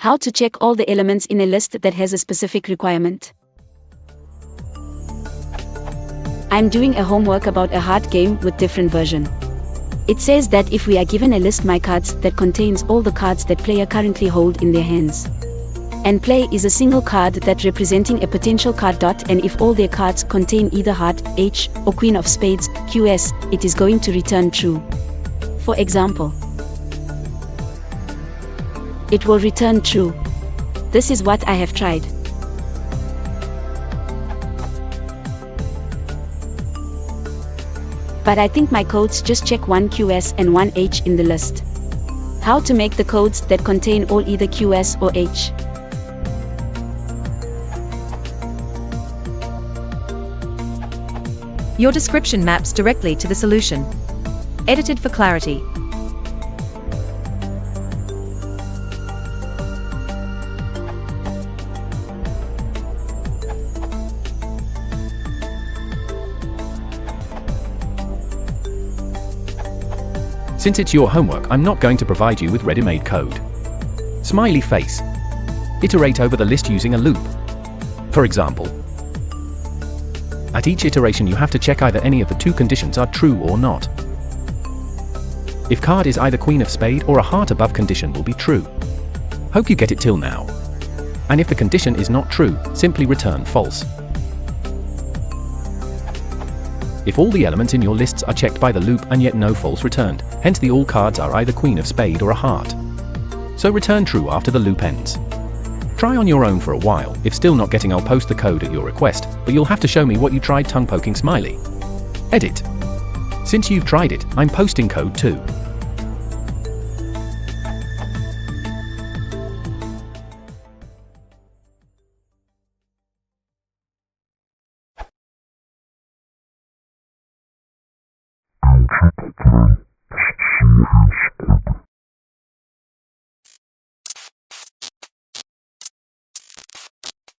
How to check all the elements in a list that has a specific requirement. I'm doing a homework about a hard game with different version. It says that if we are given a list my cards that contains all the cards that player currently hold in their hands. And play is a single card that representing a potential card dot, and if all their cards contain either heart, H, or queen of spades, QS, it is going to return true. For example, it will return true. This is what I have tried. But I think my codes just check one QS and one H in the list. How to make the codes that contain all either QS or H? Your description maps directly to the solution. Edited for clarity. Since it's your homework, I'm not going to provide you with ready-made code. Smiley face. Iterate over the list using a loop. For example, at each iteration you have to check either any of the two conditions are true or not. If card is either queen of spade or a heart above, condition will be true. Hope you get it till now. And if the condition is not true, simply return false. If all the elements in your lists are checked by the loop and yet no false returned, hence the all cards are either queen of spade or a heart. So return true after the loop ends. Try on your own for a while. If still not getting, I'll post the code at your request, but you'll have to show me what you tried tongue poking smiley. Edit. Since you've tried it, I'm posting code too. Don't you